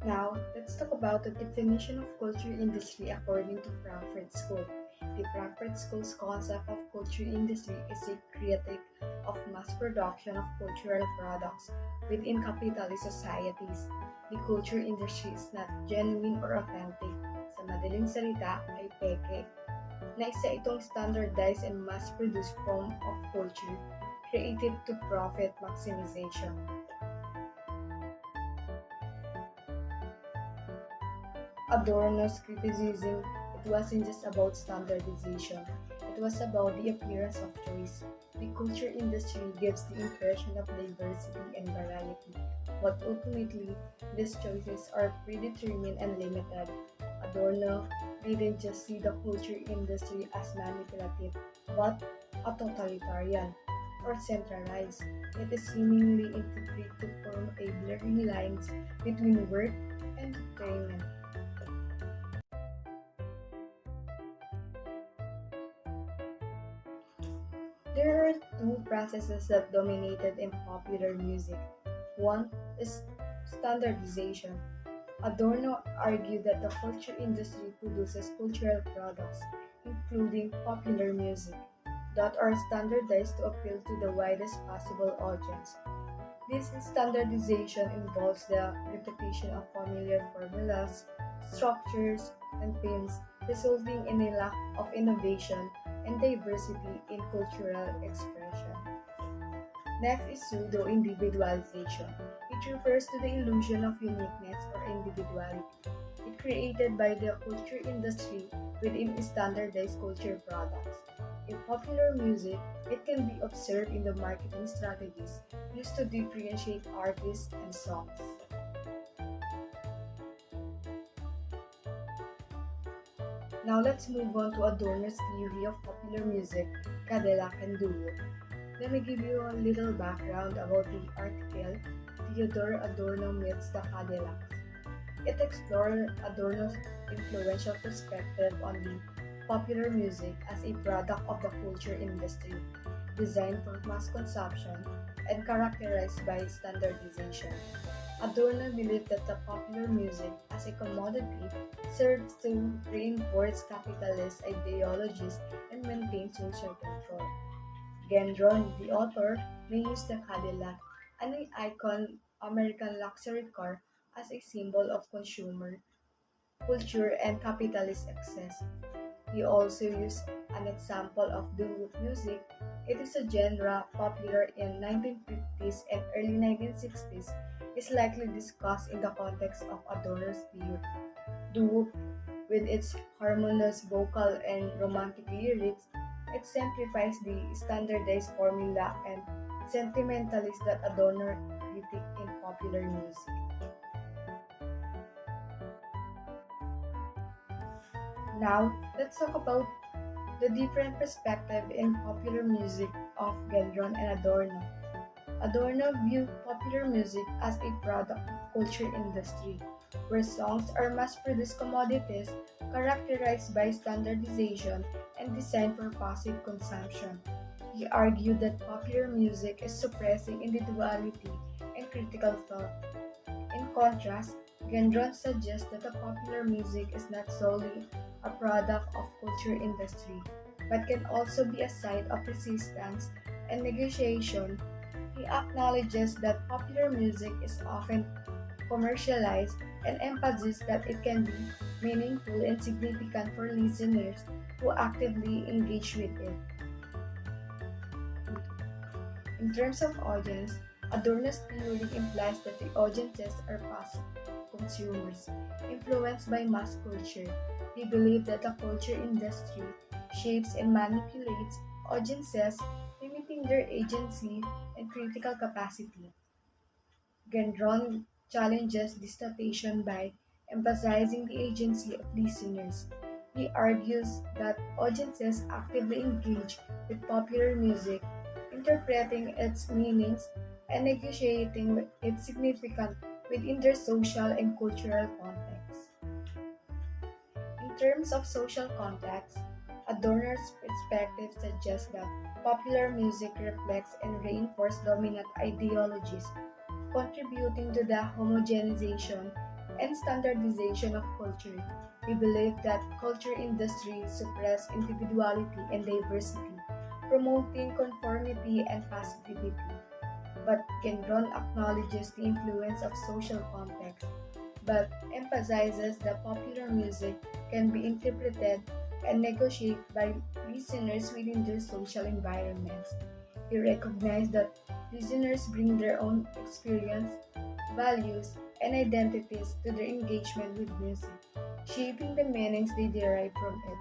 Now, let's talk about the definition of culture industry according to Frankfurt School. The Frankfurt School's concept of culture industry is a critique of mass production of cultural products within capitalist societies. The culture industry is not genuine or authentic. Sa madaling salita ay peke, na isa itong standardized and mass-produced form of culture created to profit maximization. Adorno's criticism, it wasn't just about standardization, it was about the appearance of choice. The culture industry gives the impression of diversity and variety, but ultimately, these choices are predetermined and limited. Adorno didn't just see the culture industry as manipulative, but a totalitarian or centralized. It is seemingly integrated to form a blurry lines between work and entertainment. There are two processes that dominated in popular music. One is standardization. Adorno argued that the culture industry produces cultural products, including popular music, that are standardized to appeal to the widest possible audience. This standardization involves the repetition of familiar formulas, structures, and themes, resulting in a lack of innovation and diversity in cultural expression. Next is pseudo-individualization. It refers to the illusion of uniqueness or individuality. It created by the culture industry within standardized culture products. In popular music, it can be observed in the marketing strategies used to differentiate artists and songs. Now let's move on to Adorno's theory of popular music, Cadillac and Duo. Let me give you a little background about the article Theodore Adorno Meets the Cadillacs. It explored Adorno's influential perspective on the popular music as a product of the culture industry, designed for mass consumption and characterized by standardization. Adorno believed that the popular music as a commodity serves to reinforce capitalist ideologies and maintain social control. Gendron, the author, may use the Cadillac, an icon American luxury car, as a symbol of consumer culture and capitalist excess. He also used an example of doo-wop music. It is a genre popular in 1950s and early 1960s, is likely discussed in the context of Adorno's theory. Doo-wop, with its harmonious vocal and romantic lyrics, exemplifies the standardized formula and sentimentalism that Adorno critiqued in popular music. Now, let's talk about the different perspective in popular music of Gendron and Adorno. Adorno viewed popular music as a product of culture industry, where songs are mass-produced commodities characterized by standardization and designed for passive consumption. He argued that popular music is suppressing individuality and critical thought. In contrast, Gendron suggests that the popular music is not solely a product of culture industry, but can also be a site of resistance and negotiation. He acknowledges that popular music is often commercialized and emphasizes that it can be meaningful and significant for listeners who actively engage with it. In terms of audience, Adorno's theory implies that the audiences are passive consumers, influenced by mass culture. He believed that the culture industry shapes and manipulates audiences, limiting their agency and critical capacity. Gendron challenges this statement by emphasizing the agency of listeners. He argues that audiences actively engage with popular music, interpreting its meanings and negotiating its significance within their social and cultural context. In terms of social context, Adorno's perspective suggests that popular music reflects and reinforces dominant ideologies, contributing to the homogenization and standardization of culture. We believe that culture industries suppress individuality and diversity, promoting conformity and passivity. But Gendron acknowledges the influence of social context, but emphasizes that popular music can be interpreted and negotiated by listeners within their social environments. He recognized that listeners bring their own experience, values, and identities to their engagement with music, shaping the meanings they derive from it.